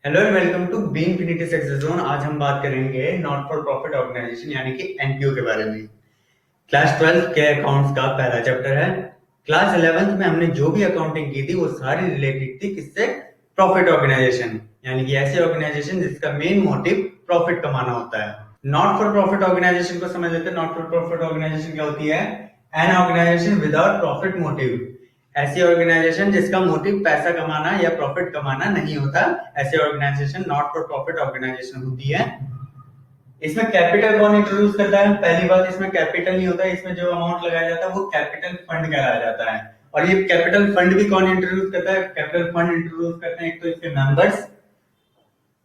Hello and welcome to B infinity success zone. आज हम बात करेंगे नॉट फॉर प्रॉफिट ऑर्गेनाइजेशन यानी कि एनपीओ के बारे में। क्लास 12 के अकाउंट्स का पहला चैप्टर है। क्लास 11th में हमने जो भी अकाउंटिंग की थी वो सारी रिलेटेड थी किससे? प्रॉफिट ऑर्गेनाइजेशन, यानी कि ऐसे ऑर्गेनाइजेशन जिसका मेन मोटिव प्रॉफिट कमाना होता है। नॉट फॉर प्रॉफिट ऑर्गेनाइजेशन को समझ लेते हैं। नॉट फॉर प्रॉफिट ऑर्गेनाइजेशन क्या होती है? An organisation without profit motive, ऐसी ऑर्गेनाइजेशन जिसका मोटिव पैसा कमाना या प्रॉफिट कमाना नहीं होता, ऐसे organisation not for profit organisation होती है। इसमें कैपिटल कौन इंट्रोड्यूस करता है? पहली बात, इसमें कैपिटल नहीं होता, इसमें जो अमाउंट लगाया जाता है वो कैपिटल फंड कहलाया जाता है। और ये कैपिटल फंड भी कौन इंट्रोड्यूस करता है? कैपिटल फंड इंट्रोड्यूस करते हैं एक तो इसके मेंबर्स,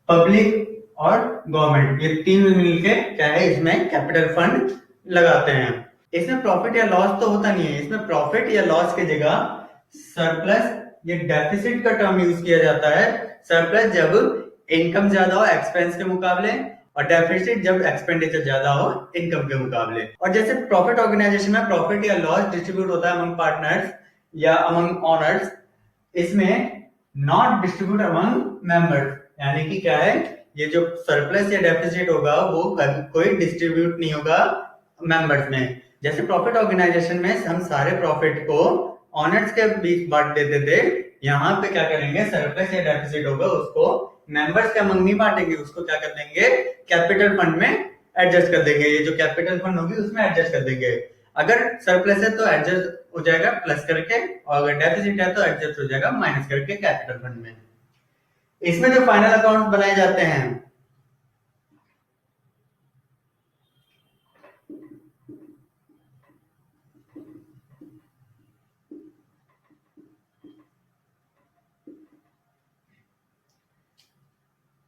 पब्लिक और गवर्नमेंट, ये तीन मिलके क्या है इसमें कैपिटल फंड लगाते हैं। इसमें प्रॉफिट या लॉस तो होता नहीं है, इसमें प्रॉफिट या लॉस की जगह सरप्लस या डेफिसिट का टर्म यूज किया जाता है। सरप्लस जब इनकम ज्यादा हो एक्सपेंस के मुकाबले, और डेफिसिट जब एक्सपेंडिचर ज्यादा हो इनकम के मुकाबले। और जैसे प्रॉफिट ऑर्गेनाइजेशन में प्रॉफिट या लॉस डिस्ट्रीब्यूट होता है अमंग पार्टनर्स या अमंग ओनर्स, इसमें नॉट डिस्ट्रीब्यूट अमंग मेंबर्स, यानी कि क्या है, ये जो सरप्लस या डेफिसिट होगा वो कोई डिस्ट्रीब्यूट नहीं होगा मेंबर्स में। जैसे प्रॉफिट ऑर्गेनाइजेशन में हम सारे प्रॉफिट को ऑनर्स के बीच बांट देते थे, यहाँ पे क्या करेंगे, सरप्लस या डेफिसिट होगा उसको मेंबर्स के अमंग नहीं बांटेंगे, उसको क्या कर देंगे, कैपिटल फंड में एडजस्ट कर देंगे। ये जो कैपिटल फंड होगी उसमें एडजस्ट कर देंगे। अगर सरप्लस है तो एडजस्ट हो जाएगा प्लस करके, और अगर डेफिसिट है तो एडजस्ट हो जाएगा माइनस करके कैपिटल फंड में। इसमें जो फाइनल अकाउंट बनाए जाते हैं,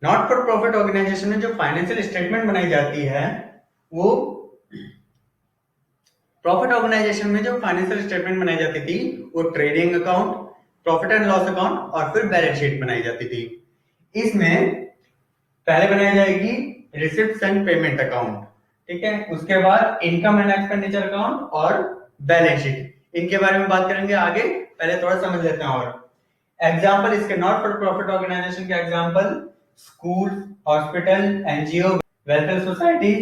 नॉट फॉर प्रॉफिट ऑर्गेनाइजेशन में जो फाइनेंशियल स्टेटमेंट बनाई जाती है वो, प्रॉफिट ऑर्गेनाइजेशन में जो फाइनेंशियल स्टेटमेंट बनाई जाती थी वो trading account, profit and loss account और फिर बैलेंस शीट बनाई जाती थी। इसमें पहले बनाई जाएगी रिसिप्ट्स एंड पेमेंट अकाउंट, ठीक है, उसके बाद इनकम एंड एक्सपेंडिचर अकाउंट और बैलेंस शीट। इनके बारे में बात करेंगे आगे, पहले थोड़ा समझ लेते हैं। और एग्जाम्पल इसके नॉट फॉर प्रॉफिट ऑर्गेनाइजेशन के example school, hospital, NGO, welfare society,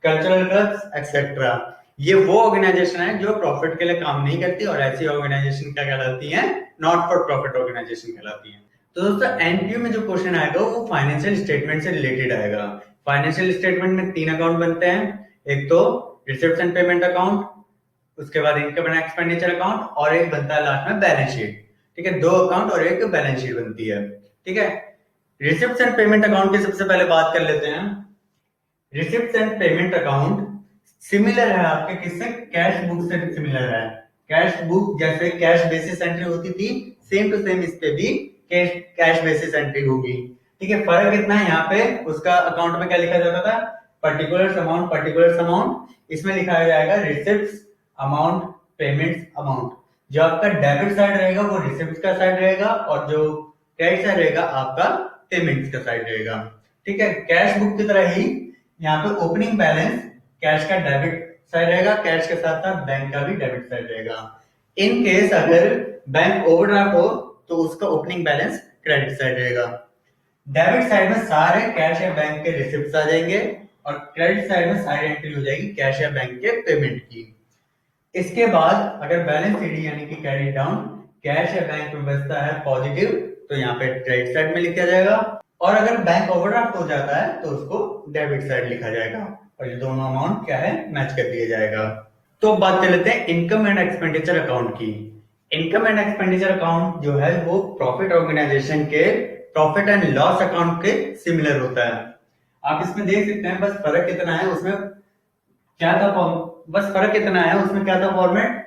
cultural clubs etcetera. ये वो ऑर्गेनाइजेशन है जो प्रॉफिट के लिए काम नहीं करती, और ऐसी ऑर्गेनाइजेशन क्या कहलाती है? नॉट फॉर प्रॉफिट ऑर्गेनाइजेशन कहलाती है। तो दोस्तों एनपीयू में जो क्वेश्चन आएगा वो फाइनेंशियल स्टेटमेंट से रिलेटेड आएगा। फाइनेंशियल स्टेटमेंट में तीन अकाउंट बनते हैं, एक तो रिसिप्ट एंड पेमेंट अकाउंट, उसके बाद इनकम एंड एक्सपेंडिचर अकाउंट, और एक बनता है लास्ट में बैलेंस शीट। ठीक है, दो अकाउंट और एक बैलेंस शीट बनती है। ठीक है, रिसिप्ट एंड पेमेंट अकाउंट की सबसे पहले बात कर लेते हैं। Receipt and payment account similar है आपके किससे? कैश बुक से सिमिलर है। कैश बुक जैसे कैश बेसिस एंट्री होती थी, सेम टू सेम इस पे भी कैश बेसिस एंट्री होगी। ठीक है, फर्क इतना है, यहाँ पे उसका अकाउंट में क्या लिखा जाता था? Particular amount, particular amount. इसमें लिखा जाएगा रिसिप्ट अमाउंट, पेमेंट अमाउंट। जो आपका डेबिट साइड रहेगा वो रिसिप्ट का साइड रहेगा, और जो क्रेडिट साइड रहेगा आपका पेमेंट्स का साइड रहेगा। ठीक है, कैश बुक की तरह ही यहाँ पे ओपनिंग बैलेंस कैश का डेबिट साइड रहेगा, कैश के साथ साथ बैंक का भी डेबिट साइड रहेगा। इन केस अगर बैंक ओवरड्राफ्ट हो तो उसका ओपनिंग बैलेंस क्रेडिट साइड रहेगा। डेबिट साइड में सारे कैश या बैंक के रिसिप्ट आ जाएंगे, और क्रेडिट साइड में सारी एंट्री हो जाएगी कैश या बैंक के पेमेंट की। इसके बाद अगर बैलेंस सीडी यानी कि कैरी डाउन कैश या बैंक में बचता है पॉजिटिव, तो यहाँ पे क्रेडिट साइड में लिखा जाएगा, और अगर बैंक ओवरड्राफ्ट हो जाता है तो उसको डेबिट साइड लिखा जाएगा, और ये दोनों अमाउंट क्या है, मैच कर दिया जाएगा। तो बात कर लेते हैं इनकम एंड एक्सपेंडिचर अकाउंट की। इनकम एंड एक्सपेंडिचर अकाउंट जो है वो प्रॉफिट ऑर्गेनाइजेशन के प्रॉफिट एंड लॉस अकाउंट के सिमिलर होता है। आप इसमें देख सकते हैं, बस फर्क इतना है, उसमें क्या था, बस फर्क इतना है, उसमें क्या था format,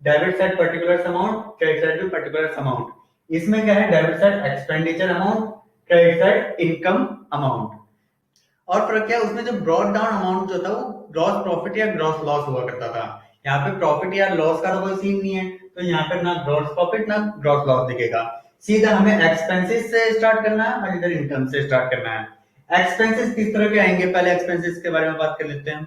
debit side particular amount, credit side भी पर्टिकुलर अमाउंट। इसमें क्या है, debit side expenditure amount, credit side income amount. और फर्क क्या है, उसमें जो ब्रॉड डाउन अमाउंट जो था वो ग्रॉस प्रॉफिट या ग्रॉस लॉस हुआ करता था। यहाँ पे प्रॉफिट या लॉस का तो कोई सीन नहीं है, तो यहाँ पे ना ग्रॉस प्रॉफिट ना ग्रॉस लॉस दिखेगा। सीधा हमें एक्सपेंसेस से स्टार्ट करना है और इधर इनकम से स्टार्ट करना है। एक्सपेंसेस किस तरह के आएंगे, पहले एक्सपेंसेस के बारे में बात कर लेते हैं।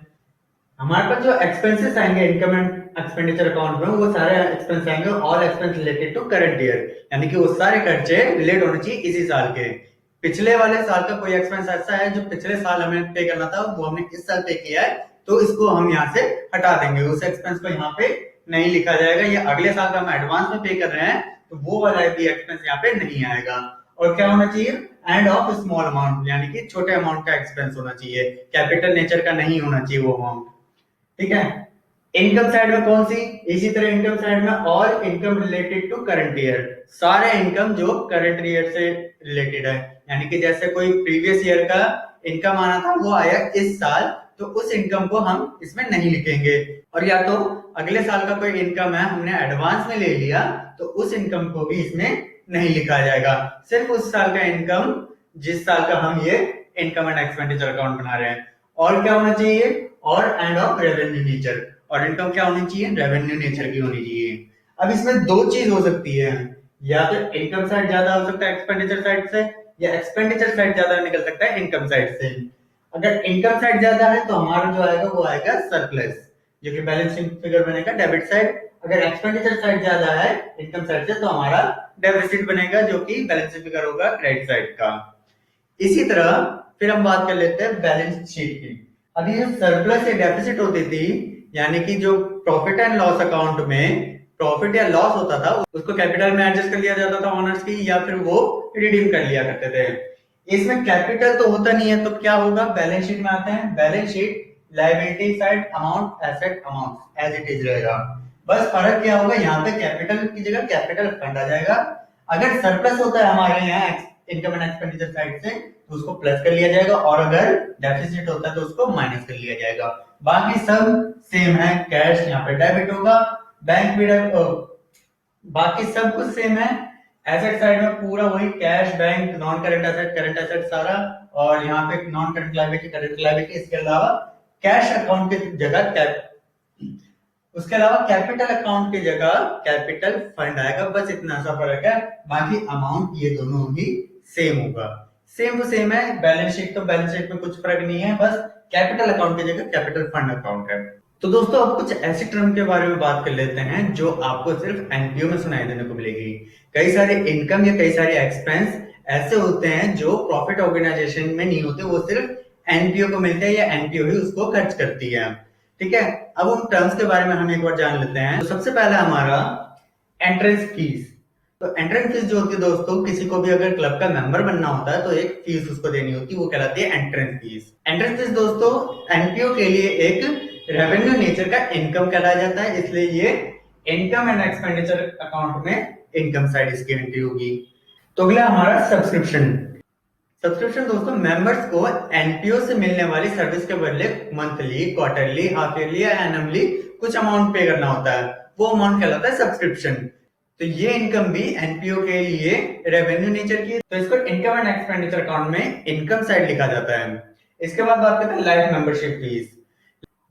हमारे पास जो एक्सपेंसेस आएंगे इनकम एंड एक्सपेंडिचर अकाउंट में, वो सारे एक्सपेंस आएंगे all expense related to current year, यानी कि वो सारे खर्चे रिलेट होने चाहिए इसी साल के। पिछले वाले साल का कोई एक्सपेंस ऐसा है जो पिछले साल हमें पे करना था, वो हमने इस साल पे किया है, तो इसको हम यहाँ से हटा देंगे, उस एक्सपेंस को यहाँ पे नहीं लिखा जाएगा। ये अगले साल का हम एडवांस में पे कर रहे हैं, तो वो वाला भी एक्सपेंस यहाँ पे नहीं आएगा। और क्या होना चाहिए, एंड ऑफ स्मॉल अमाउंट, यानी कि छोटे अमाउंट का एक्सपेंस होना चाहिए, कैपिटल नेचर का नहीं होना चाहिए वो अमाउंट। ठीक है। इनकम साइड में कौन सी, इसी तरह इनकम साइड में all income related to current year, सारे इनकम जो करंट ईयर से रिलेटेड है, यानी कि जैसे कोई प्रीवियस ईयर का इनकम आना था वो आया इस साल, तो उस इनकम को हम इसमें नहीं लिखेंगे। और या तो अगले साल का कोई इनकम है हमने एडवांस में ले लिया, तो उस इनकम को भी इसमें नहीं लिखा जाएगा, सिर्फ उस साल का इनकम जिस साल का हम ये इनकम एंड एक्सपेंडिचर अकाउंट बना रहे हैं। और क्या होना चाहिए, और एंड ऑफ रेवेन्यू नेचर, और इनकम क्या होनी चाहिए, रेवेन्यू नेचर की होनी चाहिए। अब इसमें दो चीज हो सकती है, या तो इनकम साइड ज्यादा हो सकता है एक्सपेंडिचर साइड से, या एक्सपेंडिचर साइड ज्यादा निकल सकता है इनकम साइड से। अगर इनकम साइड ज्यादा है तो हमारा जो आएगा वो आएगा सरप्लस, जो कि बैलेंस शीट फिगर बनेगा डेबिट साइड। अगर एक्सपेंडिचर साइड ज्यादा है इनकम साइड से, तो हमारा डेफिसिट बनेगा, जो कि बैलेंस शीट फिगर होगा क्रेडिट साइड का। इसी तरह फिर हम बात कर लेते हैं बैलेंस शीट की। अभी जो सरप्लस या डेफिसिट होती थी, यानी कि जो प्रॉफिट एंड लॉस अकाउंट में प्रॉफिट या लॉस होता था, उसको कैपिटल में एडजस्ट कर लिया जाता था ओनर्स की, या फिर वो रिडीम कर लिया करते थे। इसमें कैपिटल तो होता नहीं है, तो क्या होगा, बैलेंस शीट में आते हैं, balance sheet liability side amount asset amount as it is रहेगा। बस फर्क क्या होगा, यहाँ पे कैपिटल की जगह कैपिटल फंड आ जाएगा। अगर सरप्लस होता है हमारे यहाँ इनकम एंड एक्सपेंडिचर साइड से, तो उसको प्लस कर लिया जाएगा, और अगर डेफिसिट होता है तो उसको माइनस कर लिया जाएगा। बाकी सब सेम है, कैश यहाँ पे डेबिट होगा, बैंक भी बाकी सब कुछ सेम है। एसेट साइड में पूरा वही cash, bank, non current asset सारा, और यहाँ पे non current liability, current liability. इसके अलावा कैश अकाउंट की जगह उसके अलावा कैपिटल अकाउंट की जगह कैपिटल फंड आएगा, बस इतना सा फर्क है। बाकी अमाउंट ये दोनों ही सेम होगा, सेम टू सेम है। बैलेंस शीट तो बैलेंस शीट में कुछ फर्क नहीं है, बस कैपिटल अकाउंट की जगह कैपिटल फंड अकाउंट है। तो दोस्तों अब कुछ ऐसे टर्म के बारे में बात कर लेते हैं जो आपको सिर्फ एनपीओ में सुनाई देने को मिलेगी। कई सारे इनकम या कई सारे एक्सपेंस ऐसे होते हैं जो प्रॉफिट ऑर्गेनाइजेशन में नहीं होते, वो सिर्फ एनपीओ को मिलते हैं, या एनपीओ ही उसको खर्च करती है। ठीक है। अब उन टर्म्स के बारे में हम एक बार जान लेते हैं। तो सबसे पहला हमारा एंट्रेंस फीस। तो एंट्रेंस फीस जो होती है दोस्तों, किसी को भी अगर क्लब का मेंबर बनना होता है तो एक फीस उसको देनी होती है, वो कहलाती है एंट्रेंस फीस। एंट्रेंस फीस दोस्तों एनपीओ के लिए एक रेवेन्यू नेचर का इनकम कहलाया जाता है, इसलिए ये इनकम एंड एक्सपेंडिचर अकाउंट में इनकम साइड इसकी एंट्री होगी। तो अगला हमारा सब्सक्रिप्शन। सब्सक्रिप्शन दोस्तों मेंबर्स को एनपीओ से मिलने वाली सर्विस के बदले मंथली, क्वार्टरली, हाफ ईयरली या एनुअली कुछ अमाउंट पे करना होता है, वो अमाउंट कहलाता है सब्सक्रिप्शन। तो ये इनकम भी एनपीओ के लिए रेवेन्यू नेचर की, तो इसको इनकम एंड एक्सपेंडिचर अकाउंट में इनकम साइड लिखा जाता है। इसके बाद बात करते हैं लाइफ मेंबरशिप फीस।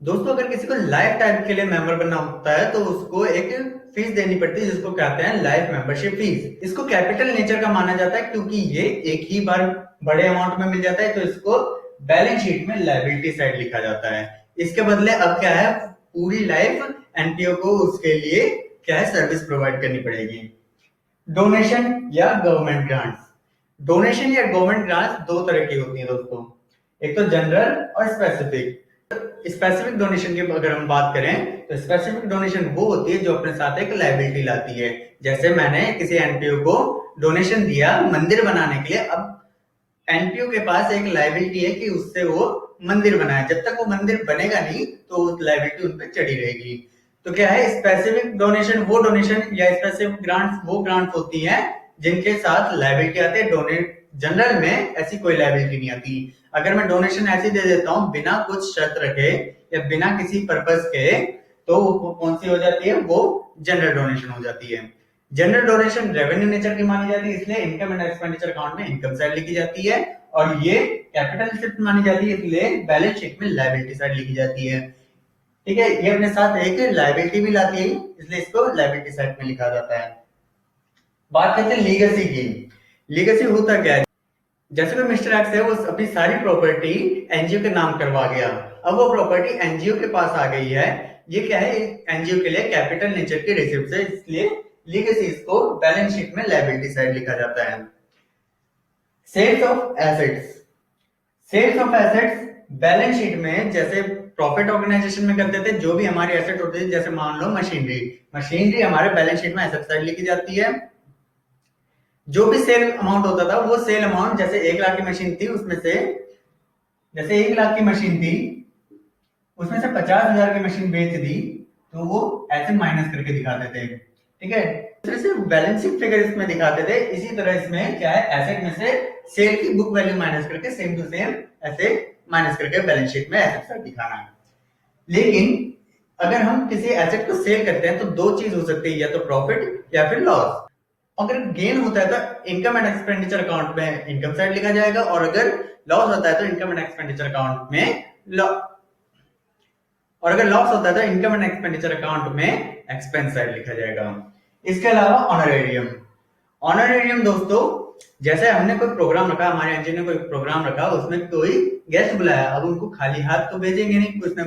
दोस्तों अगर किसी को लाइफ टाइम के लिए मेंबर बनना होता है तो उसको एक फीस देनी पड़ती है, जिसको कहते हैं लाइफ मेंबरशिप फीस। इसको कैपिटल नेचर का माना जाता है, क्योंकि ये एक ही बार बड़े अमाउंट में मिल जाता है, तो इसको बैलेंस शीट में लायबिलिटी साइड लिखा जाता है। इसके बदले अब क्या है, पूरी लाइफ एनपीओ को उसके लिए क्या है, सर्विस प्रोवाइड करनी पड़ेगी। डोनेशन या गवर्नमेंट ग्रांट्स। डोनेशन या गवर्नमेंट ग्रांट्स दो तरह की होती है दोस्तों, एक तो जनरल और स्पेसिफिक। स्पेसिफिक डोनेशन की अगर हम बात करें तो स्पेसिफिक डोनेशन वो होती है जो अपने साथ एक लायबिलिटी लाती है। जैसे मैंने किसी एनपीओ को डोनेशन दिया मंदिर बनाने के लिए, अब एनपीओ के पास एक लायबिलिटी है कि उससे वो मंदिर बनाए, जब तक वो मंदिर बनेगा नहीं तो उस लायबिलिटी उन पर चढ़ी रहेगी। तो क्या है, स्पेसिफिक डोनेशन वो डोनेशन या स्पेसिफिक ग्रांट्स वो ग्रांट्स होती हैं जिनके साथ लायबिलिटी आती है। डोनेट जनरल में ऐसी कोई लायबिलिटी नहीं आती। अगर मैं डोनेशन ऐसी दे देता हूं बिना कुछ शर्त रखे या बिना किसी पर्पस के, तो वो कौन सी हो जाती है, वो जनरल डोनेशन हो जाती है। जनरल डोनेशन रेवेन्यू नेचर की मानी जाती है, इसलिए इनकम एंड एक्सपेंडिचर अकाउंट में इनकम साइड लिखी जाती है, और ये कैपिटल शिफ्ट मानी जाती है, इसलिए बैलेंस शीट में लायबिलिटी साइड लिखी जाती है। ठीक है, ये अपने साथ एक लायबिलिटी भी लाती है, इसलिए इसको लायबिलिटी साइड में लिखा जाता है। बात करते हैं लीगेसी की। लीगेसी होता क्या है, जैसे कोई मिस्टर एक्स है वो अपनी सारी प्रॉपर्टी एनजीओ के नाम करवा गया, अब वो प्रॉपर्टी एनजीओ के पास आ गई है। ये क्या है, एनजीओ के लिए कैपिटल नेचर की रिसिप्ट है, इसलिए लीगेसीज को बैलेंस शीट में लायबिलिटी साइड लिखा जाता है। Sales of assets, sales of assets balance sheet में जैसे प्रॉफिट ऑर्गेनाइजेशन में करते थे, जो भी हमारी एसेट होती है, जैसे मान लो मशीनरी, मशीनरी हमारे बैलेंस शीट में एसेट साइड लिखी जाती है। जो भी सेल अमाउंट होता था वो सेल अमाउंट, जैसे 1 लाख की मशीन थी उसमें से, जैसे 1 लाख की मशीन थी उसमें से 50,000 की मशीन बेच दी तो वो ऐसे माइनस करके दिखाते थे, ठीक है। इस से बैलेंस शीट फिगर इसमें दिखाते थे। इसी तरह इसमें क्या है, एसेट में से सेल की बुक वैल्यू माइनस करके सेम टू सेम ऐसे माइनस करके बैलेंस शीट में एसेट साइड दिखाना है। लेकिन अगर हम किसी एसेट को सेल करते हैं तो दो चीज हो सकती है, या तो प्रॉफिट या फिर लॉस। अगर गेन होता है तो इनकम एंड एक्सपेंडिचर अकाउंट में इनकम साइड लिखा जाएगा, और अगर लॉस होता है तो इनकम एंड एक्सपेंडिचर अकाउंट में और अगर लॉस होता है तो इनकम एंड एक्सपेंडिचर अकाउंट में एक्सपेंस साइड लिखा जाएगा। इसके अलावा ऑनरेरियम, ऑनरेरियम दोस्तों, जैसे हमने कोई प्रोग्राम रखा, हमारे एनजीओ ने कोई प्रोग्राम रखा, उसमें कोई गेस्ट बुलाया, अब उनको खाली हाथ तो भेजेंगे नहीं, कुछ ना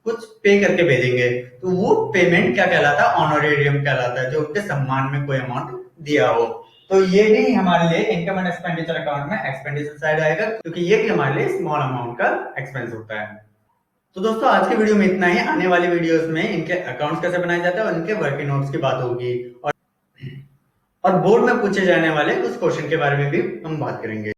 कुछ पे करके भेजेंगे, तो वो पेमेंट क्या कहलाता है, ऑनरेरियम कहलाता है, जो उनके सम्मान में कोई अमाउंट दिया हो। तो ये भी हमारे लिए इनकम एंड एक्सपेंडिचर अकाउंट में एक्सपेंडिचर साइड आएगा, क्योंकि ये भी हमारे लिए स्मॉल अमाउंट का एक्सपेंस होता है। तो दोस्तों आज की वीडियो में इतना ही। आने वाली वीडियोस में इनके अकाउंट्स कैसे बनाए जाते हैं और इनके वर्किंग नोट्स की बात होगी, और बोर्ड में पूछे जाने वाले कुछ क्वेश्चन के बारे में भी हम बात करेंगे।